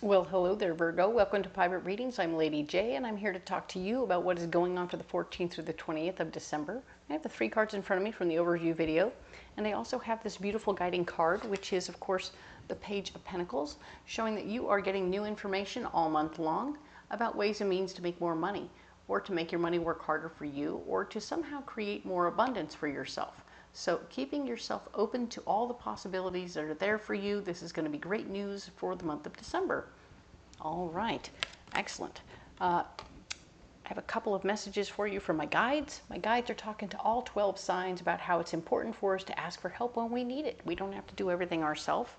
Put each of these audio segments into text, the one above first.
Well, hello there, Virgo. Welcome to Private Readings. I'm Lady J, and I'm here to talk to you about what is going on for the 14th through the 20th of December. I have the 3 cards in front of me from the overview video, and I also have this beautiful guiding card, which is, of course, the Page of Pentacles, showing that you are getting new information all month long about ways and means to make more money, or to make your money work harder for you, or to somehow create more abundance for yourself. So keeping yourself open to all the possibilities that are there for you. This is going to be great news for the month of December. All right, excellent. I have a couple of messages for you from my guides. My guides are talking to all 12 signs about how it's important for us to ask for help when we need it. We don't have to do everything ourselves,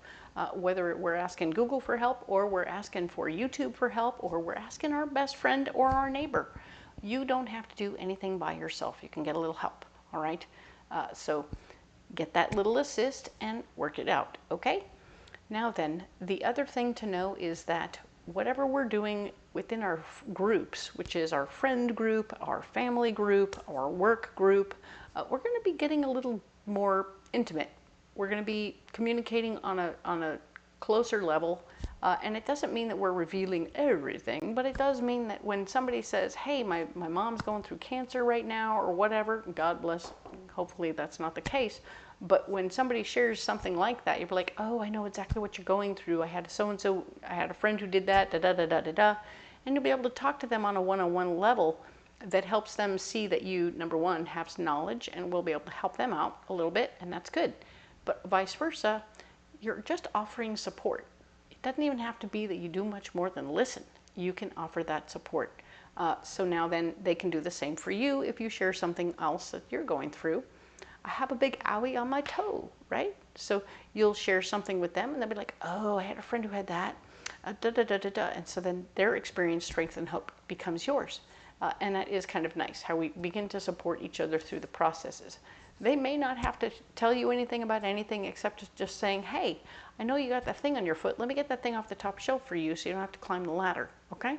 whether we're asking Google for help, or we're asking for YouTube for help, or we're asking our best friend or our neighbor. You don't have to do anything by yourself. You can get a little help, all right? So get that little assist and work it out, okay? Now then, the other thing to know is that whatever we're doing within our groups, which is our friend group, our family group, our work group, we're going to be getting a little more intimate. We're going to be communicating on a closer level, and it doesn't mean that we're revealing everything, but it does mean that when somebody says, hey, my mom's going through cancer right now, or whatever, God bless, hopefully that's not the case, but when somebody shares something like that, you're like, oh, I know exactly what you're going through. I had a friend who did that, da-da-da-da-da-da, and you'll be able to talk to them on a one-on-one level that helps them see that you, number one, have knowledge, and will be able to help them out a little bit, and that's good. But vice versa, you're just offering support. It doesn't even have to be that you do much more than listen. You can offer that support. So now then they can do the same for you if you share something else that you're going through. I have a big owie on my toe, right? So you'll share something with them and they'll be like, oh, I had a friend who had that, and so then their experience, strength, and hope becomes yours. And that is kind of nice, how we begin to support each other through the processes. They may not have to tell you anything about anything except just saying, hey, I know you got that thing on your foot. Let me get that thing off the top shelf for you so you don't have to climb the ladder, okay?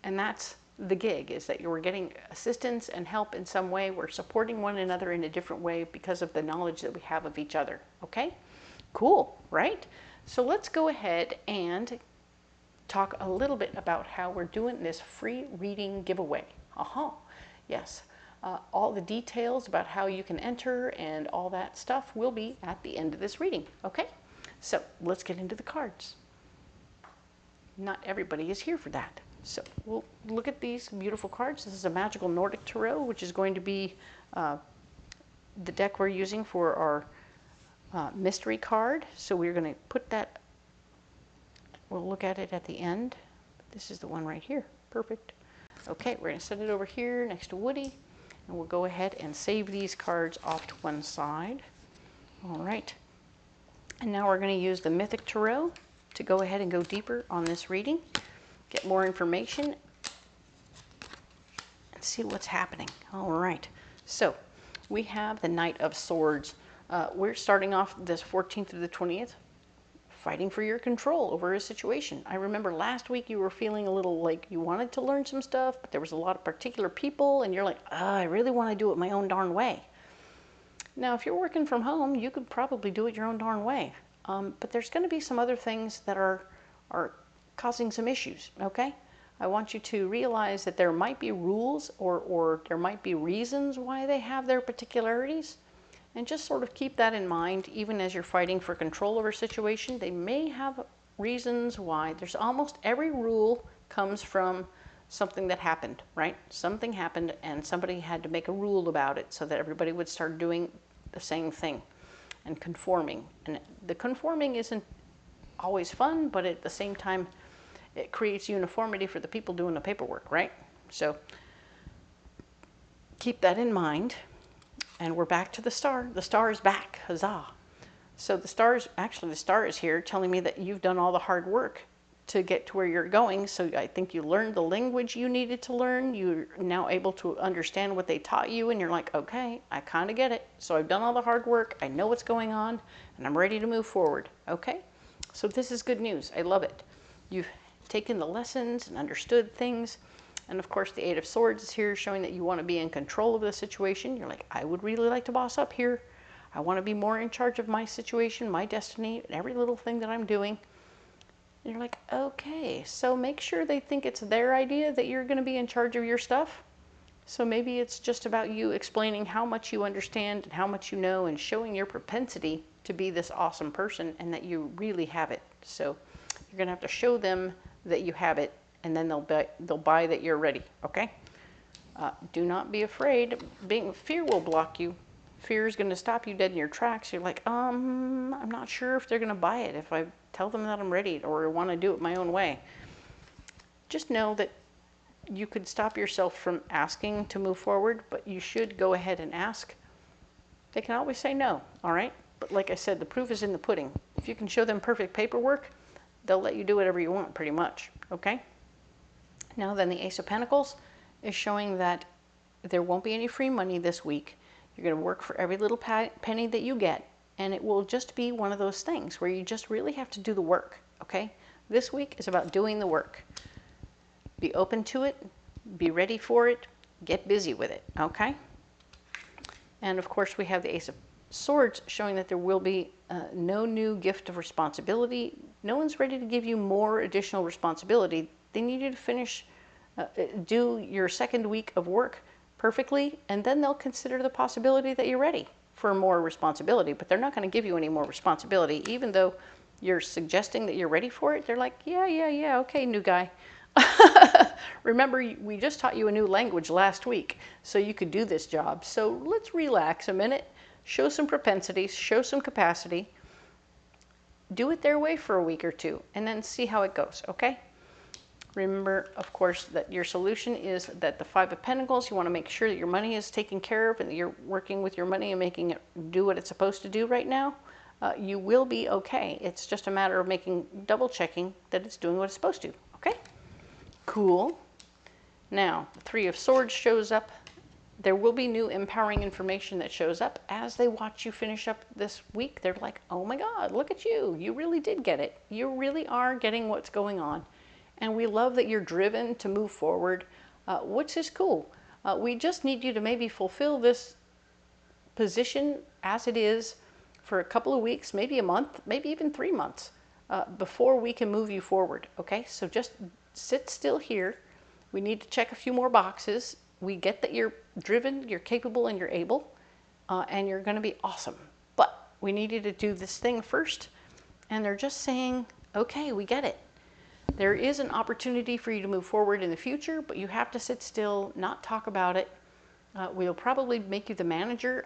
And that's the gig, is that you're getting assistance and help in some way. We're supporting one another in a different way because of the knowledge that we have of each other, okay? Cool, right? So let's go ahead and talk a little bit about how we're doing this free reading giveaway. Yes. All the details about how you can enter and all that stuff will be at the end of this reading, okay? So let's get into the cards. Not everybody is here for that. So we'll look at these beautiful cards. This is a magical Nordic tarot, which is going to be the deck we're using for our mystery card. So we're going to put that, we'll look at it at the end. This is the one right here. Perfect. Okay, we're going to set it over here next to Woody. And we'll go ahead and save these cards off to one side. All right. And now we're going to use the Mythic Tarot to go ahead and go deeper on this reading, get more information, and see what's happening. All right. So we have the Knight of Swords. We're starting off this 14th through the 20th, fighting for your control over a situation. I remember last week you were feeling a little like you wanted to learn some stuff, but there was a lot of particular people, and you're like, I really want to do it my own darn way. Now, if you're working from home, you could probably do it your own darn way. But there's going to be some other things that are causing some issues, okay? I want you to realize that there might be rules or there might be reasons why they have their particularities. And just sort of keep that in mind, even as you're fighting for control over a situation. They may have reasons why. There's almost every rule comes from something that happened, right? Something happened and somebody had to make a rule about it so that everybody would start doing the same thing and conforming. And the conforming isn't always fun, but at the same time, it creates uniformity for the people doing the paperwork, right? So keep that in mind. And we're back to the star. The star is back. Huzzah. So the star is here telling me that you've done all the hard work to get to where you're going. So I think you learned the language you needed to learn. You're now able to understand what they taught you. And you're like, okay, I kind of get it. So I've done all the hard work. I know what's going on. And I'm ready to move forward. Okay? So this is good news. I love it. You've taken the lessons and understood things. And of course, the Eight of Swords is here showing that you want to be in control of the situation. You're like, I would really like to boss up here. I want to be more in charge of my situation, my destiny, every little thing that I'm doing. And you're like, okay, so make sure they think it's their idea that you're going to be in charge of your stuff. So maybe it's just about you explaining how much you understand and how much you know and showing your propensity to be this awesome person and that you really have it. So you're going to have to show them that you have it, and then they'll buy that you're ready, okay? Do not be afraid. Fear will block you. Fear is going to stop you dead in your tracks. You're like, I'm not sure if they're going to buy it if I tell them that I'm ready or want to do it my own way. Just know that you could stop yourself from asking to move forward, but you should go ahead and ask. They can always say no, all right? But like I said, the proof is in the pudding. If you can show them perfect paperwork, they'll let you do whatever you want pretty much, okay? Now then, the Ace of Pentacles is showing that there won't be any free money this week. You're going to work for every little penny that you get, and it will just be one of those things where you just really have to do the work, okay? This week is about doing the work. Be open to it, be ready for it, get busy with it, okay? And of course, we have the Ace of Swords showing that there will be no new gift of responsibility. No one's ready to give you more additional responsibility. They need you to finish, do your second week of work perfectly, and then they'll consider the possibility that you're ready for more responsibility, but they're not going to give you any more responsibility. Even though you're suggesting that you're ready for it, they're like, yeah, okay, new guy. Remember, we just taught you a new language last week, so you could do this job. So let's relax a minute, show some propensities, show some capacity, do it their way for a week or two, and then see how it goes, okay? Remember, of course, that your solution is that the Five of Pentacles, you want to make sure that your money is taken care of and that you're working with your money and making it do what it's supposed to do right now. You will be okay. It's just a matter of double checking that it's doing what it's supposed to, okay? Cool. Now, the Three of Swords shows up. There will be new empowering information that shows up as they watch you finish up this week. They're like, oh my God, look at you. You really did get it. You really are getting what's going on. And we love that you're driven to move forward, which is cool. We just need you to maybe fulfill this position as it is for a couple of weeks, maybe a month, maybe even 3 months before we can move you forward, okay? So just sit still here. We need to check a few more boxes. We get that you're driven, you're capable, and you're able, and you're going to be awesome. But we need you to do this thing first. And they're just saying, okay, we get it. There is an opportunity for you to move forward in the future, but you have to sit still, not talk about it. We'll probably make you the manager.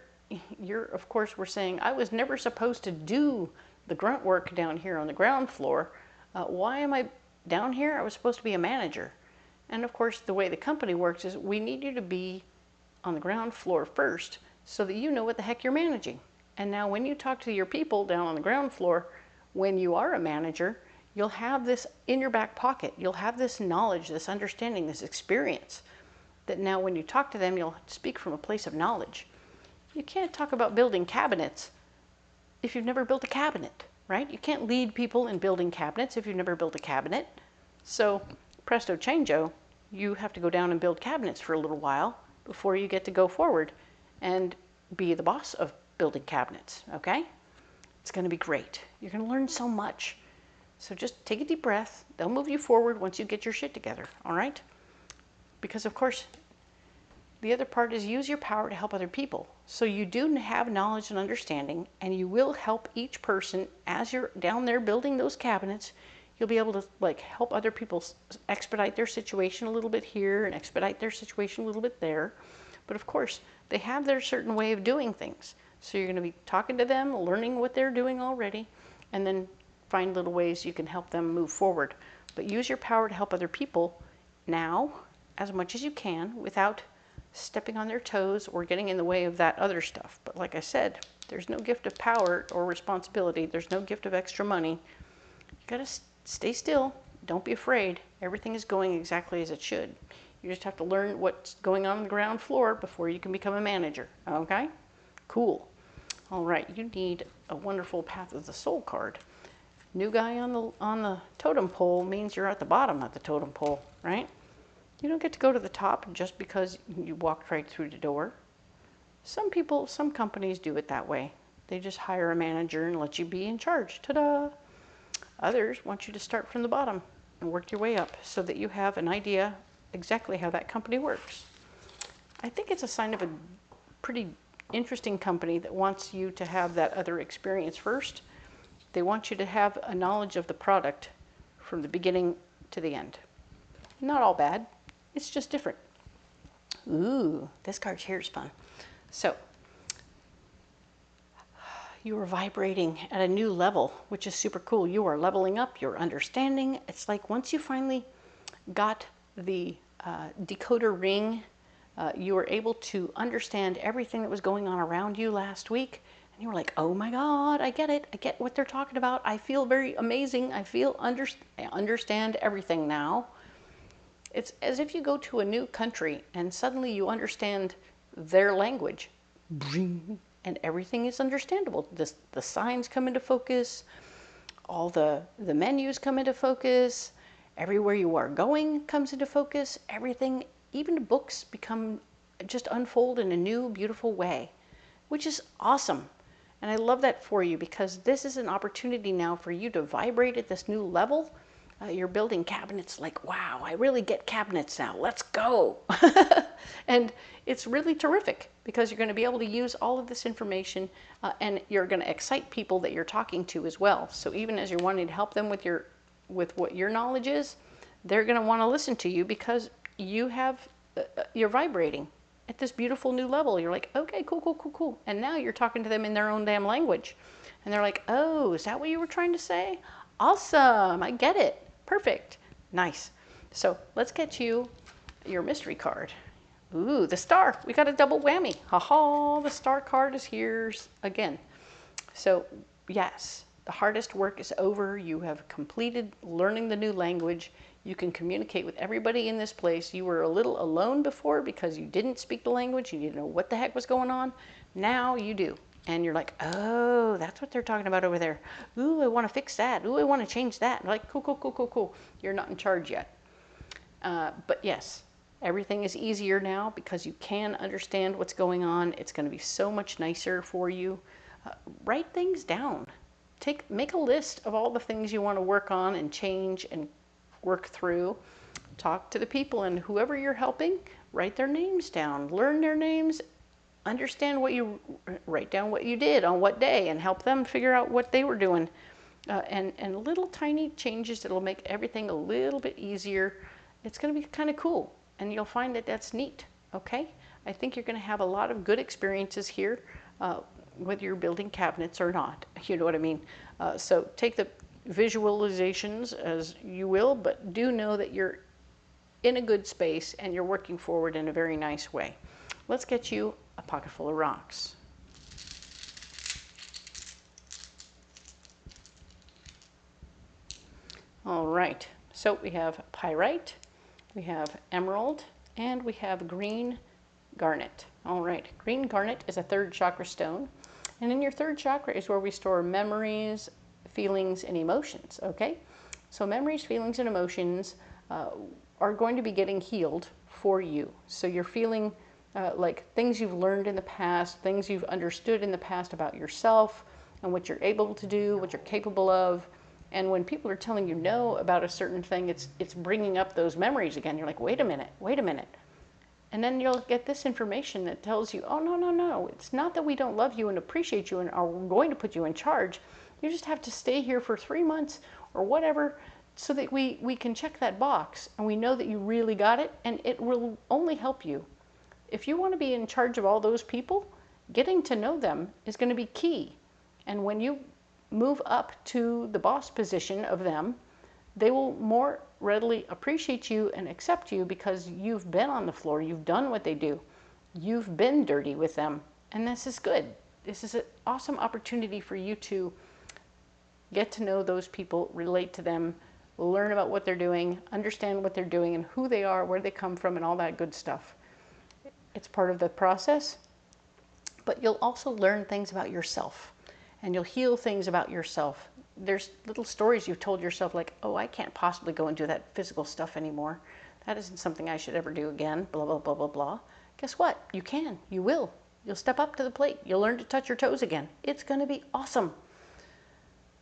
Of course, we're saying, I was never supposed to do the grunt work down here on the ground floor. Why am I down here? I was supposed to be a manager. And of course, the way the company works is we need you to be on the ground floor first so that you know what the heck you're managing. And now when you talk to your people down on the ground floor, when you are a manager, you'll have this in your back pocket. You'll have this knowledge, this understanding, this experience that now when you talk to them, you'll speak from a place of knowledge. You can't talk about building cabinets if you've never built a cabinet, right? You can't lead people in building cabinets if you've never built a cabinet. So presto changeo, you have to go down and build cabinets for a little while before you get to go forward and be the boss of building cabinets, okay? It's going to be great. You're going to learn so much. So just take a deep breath. They'll move you forward once you get your shit together, all right? Because, of course, the other part is use your power to help other people. So you do have knowledge and understanding, and you will help each person as you're down there building those cabinets. You'll be able to help other people expedite their situation a little bit here and expedite their situation a little bit there. But, of course, they have their certain way of doing things. So you're going to be talking to them, learning what they're doing already, and then find little ways you can help them move forward. But use your power to help other people now as much as you can without stepping on their toes or getting in the way of that other stuff. But like I said, there's no gift of power or responsibility. There's no gift of extra money. You gotta stay still. Don't be afraid. Everything is going exactly as it should. You just have to learn what's going on the ground floor before you can become a manager. Okay? Cool. All right, you need a wonderful Path of the Soul card. New guy on the totem pole means you're at the bottom of the totem pole, right? You don't get to go to the top just because you walked right through the door. Some people, some companies do it that way. They just hire a manager and let you be in charge. Ta-da! Others want you to start from the bottom and work your way up so that you have an idea exactly how that company works. I think it's a sign of a pretty interesting company that wants you to have that other experience first. They want you to have a knowledge of the product from the beginning to the end. Not all bad, it's just different. Ooh, this card here is fun. So, you are vibrating at a new level, which is super cool. You are leveling up, you're understanding. It's like once you finally got the decoder ring, you were able to understand everything that was going on around you last week. And you were like, oh my God, I get it. I get what they're talking about. I feel very amazing. I understand everything now. It's as if you go to a new country and suddenly you understand their language. And everything is understandable. The signs come into focus. All the menus come into focus. Everywhere you are going comes into focus. Everything, even the books, just unfold in a new, beautiful way, which is awesome. And I love that for you because this is an opportunity now for you to vibrate at this new level. You're building cabinets like, wow, I really get cabinets now. Let's go. And it's really terrific because you're going to be able to use all of this information and you're going to excite people that you're talking to as well. So even as you're wanting to help them with what your knowledge is, they're going to want to listen to you because you're vibrating at this beautiful new level. You're like, okay, cool, cool, cool, cool. And now you're talking to them in their own damn language. And they're like, oh, is that what you were trying to say? Awesome, I get it. Perfect. Nice. So let's get you your mystery card. Ooh, the star. We got a double whammy. Ha-ha, the star card is here again. So yes, the hardest work is over. You have completed learning the new language. You can communicate with everybody in this place. You were a little alone before because you didn't speak the language. You didn't know what the heck was going on. Now you do. And you're like, oh, that's what they're talking about over there. Ooh, I want to fix that. Ooh, I want to change that. And like, cool, cool, cool, cool, cool. You're not in charge yet. But yes, everything is easier now because you can understand what's going on. It's going to be so much nicer for you. Write things down. Make a list of all the things you want to work on and change and work through. Talk to the people and whoever you're helping, write their names down. Learn their names. Understand write down what you did on what day and help them figure out what they were doing. And little tiny changes that'll make everything a little bit easier. It's going to be kind of cool. And you'll find that that's neat. Okay? I think you're going to have a lot of good experiences here, whether you're building cabinets or not. You know what I mean? So take the visualizations as you will, but do know that you're in a good space and you're working forward in a very nice way. Let's get you a pocket full of rocks. All right, so we have pyrite, we have emerald, and we have green garnet. All right, green garnet is a third chakra stone. And in your third chakra is where we store memories, feelings, and emotions, okay? So memories, feelings, and emotions are going to be getting healed for you. So you're feeling like things you've learned in the past, things you've understood in the past about yourself and what you're able to do, what you're capable of. And when people are telling you no about a certain thing, it's bringing up those memories again. You're like, wait a minute, wait a minute. And then you'll get this information that tells you, oh, no, no, no. It's not that we don't love you and appreciate you and are going to put you in charge. You just have to stay here for 3 months or whatever so that we can check that box and we know that you really got it, and it will only help you. If you want to be in charge of all those people, getting to know them is going to be key. And when you move up to the boss position of them, they will more readily appreciate you and accept you because you've been on the floor, you've done what they do, you've been dirty with them, and this is good. This is an awesome opportunity for you to get to know those people, relate to them, learn about what they're doing, understand what they're doing and who they are, where they come from, and all that good stuff. It's part of the process, but you'll also learn things about yourself and you'll heal things about yourself. There's little stories you've told yourself like, oh, I can't possibly go and do that physical stuff anymore. That isn't something I should ever do again, blah, blah, blah, blah, blah. Guess what? You can. You will. You'll step up to the plate. You'll learn to touch your toes again. It's going to be awesome.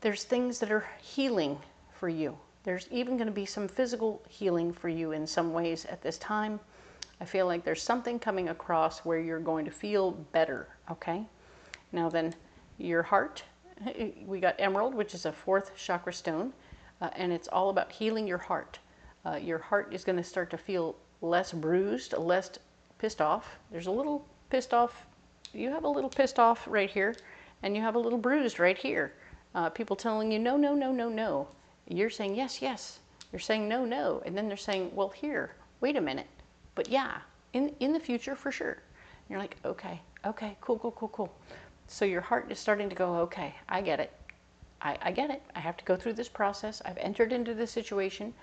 there's things that are healing for you. There's even going to be some physical healing for you in some ways at this time. I feel like there's something coming across where you're going to feel better, okay? Now then, your heart, we got emerald, which is a 4th chakra stone, and it's all about healing your heart. Your heart is going to start to feel less bruised, less pissed off. There's a little pissed off. You have a little pissed off right here, and you have a little bruised right here. People telling you, no, no, no, no, no. You're saying, yes, yes. You're saying, no, no. And then they're saying, well, here, wait a minute. But yeah, in the future, for sure. And you're like, okay, okay, cool, cool, cool, cool. So your heart is starting to go, okay, I get it. I get it. I have to go through this process. I've entered into this situation.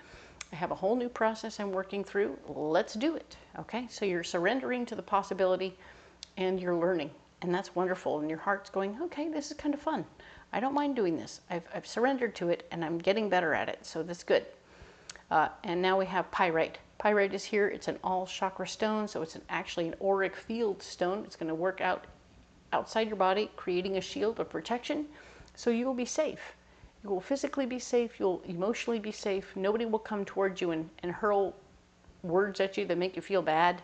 I have a whole new process I'm working through. Let's do it. Okay, so you're surrendering to the possibility and you're learning. And that's wonderful. And your heart's going, okay, this is kind of fun. I don't mind doing this. I've surrendered to it and I'm getting better at it. So that's good. And now we have pyrite. Pyrite is here. It's an all chakra stone. So it's actually an auric field stone. It's going to work out outside your body, creating a shield of protection. So you will be safe. You will physically be safe. You'll emotionally be safe. Nobody will come towards you and hurl words at you that make you feel bad.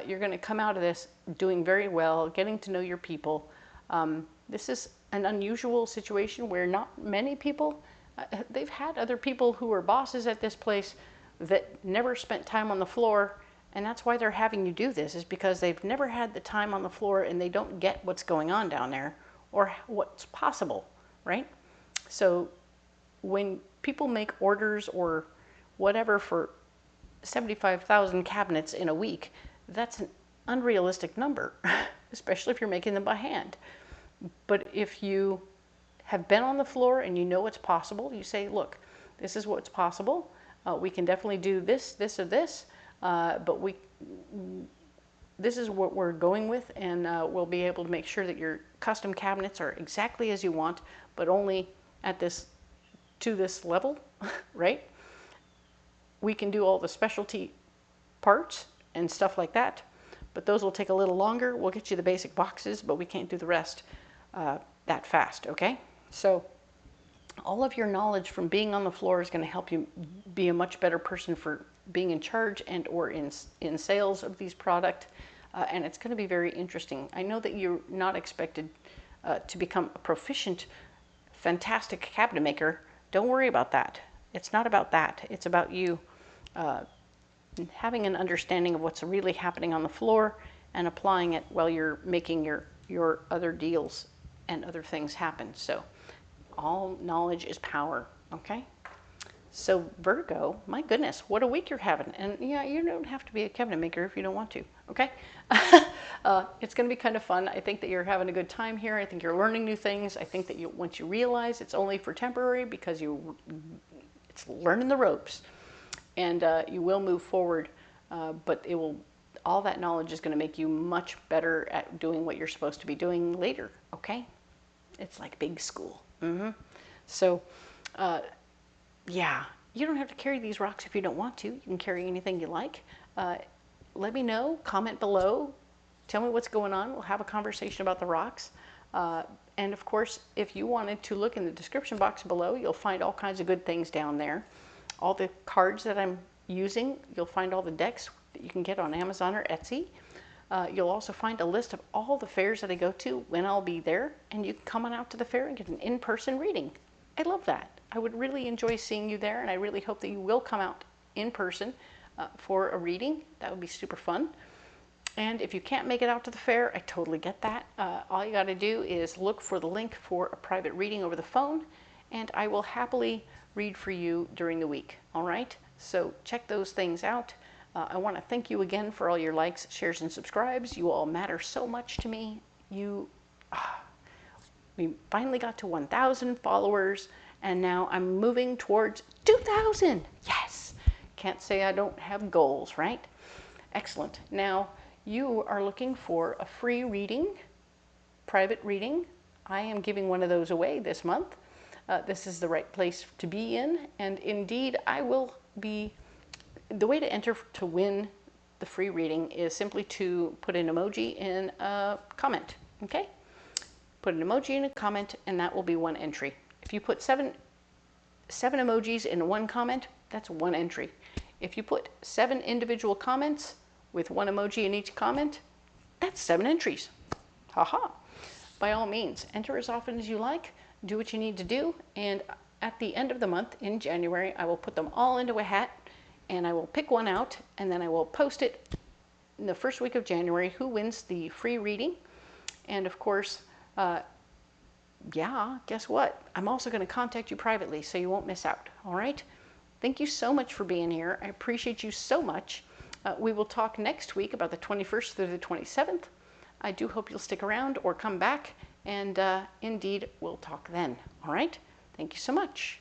You're going to come out of this doing very well, getting to know your people. This is an unusual situation where not many people, they've had other people who are bosses at this place that never spent time on the floor, and that's why they're having you do this, is because they've never had the time on the floor and they don't get what's going on down there or what's possible, right? So when people make orders or whatever for 75,000 cabinets in a week, that's an unrealistic number, especially if you're making them by hand. But if you have been on the floor and you know what's possible, you say, look, this is what's possible. We can definitely do this, this, or this, but this is what we're going with, and we'll be able to make sure that your custom cabinets are exactly as you want, but only at to this level, right? We can do all the specialty parts and stuff like that, but those will take a little longer. We'll get you the basic boxes, but we can't do the rest that fast, okay? So all of your knowledge from being on the floor is going to help you be a much better person for being in charge and or in sales of these products, and it's going to be very interesting. I know that you're not expected to become a proficient, fantastic cabinet maker. Don't worry about that. It's not about that. It's about you having an understanding of what's really happening on the floor and applying it while you're making your other deals and other things happen. So all knowledge is power, okay? So Virgo, my goodness, what a week you're having. And yeah, you don't have to be a cabinet maker if you don't want to, okay? It's going to be kind of fun. I think that you're having a good time here. I think you're learning new things. I think that once you realize it's only for temporary because it's learning the ropes, and you will move forward, but all that knowledge is going to make you much better at doing what you're supposed to be doing later, okay? It's like big school. So, yeah, you don't have to carry these rocks if you don't want to. You can carry anything you like. Let me know, comment below, tell me what's going on. We'll have a conversation about the rocks. And of course, if you wanted to look in the description box below, you'll find all kinds of good things down there. All the cards that I'm using, you'll find all the decks that you can get on Amazon or Etsy. You'll also find a list of all the fairs that I go to, when I'll be there, and you can come on out to the fair and get an in-person reading. I love that. I would really enjoy seeing you there, and I really hope that you will come out in person for a reading. That would be super fun. And if you can't make it out to the fair, I totally get that. All you got to do is look for the link for a private reading over the phone, and I will happily read for you during the week. All right? So check those things out. I want to thank you again for all your likes, shares, and subscribes. You all matter so much to me. We finally got to 1,000 followers, and now I'm moving towards 2,000. Yes! Can't say I don't have goals, right? Excellent. Now, you are looking for a free reading, private reading. I am giving one of those away this month. This is the right place to be in, and indeed, I will be. The way to enter to win the free reading is simply to put an emoji in a comment, okay? Put an emoji in a comment, and that will be one entry. If you put seven emojis in one comment, that's one entry. If you put 7 individual comments with 1 emoji in each comment, that's 7 entries. Haha. By all means, enter as often as you like, do what you need to do, and at the end of the month, in January, I will put them all into a hat, and I will pick one out, and then I will post it in the first week of January, who wins the free reading. And of course, yeah, guess what? I'm also going to contact you privately, so you won't miss out, all right? Thank you so much for being here. I appreciate you so much. We will talk next week about the 21st through the 27th. I do hope you'll stick around or come back, and indeed, we'll talk then, all right? Thank you so much.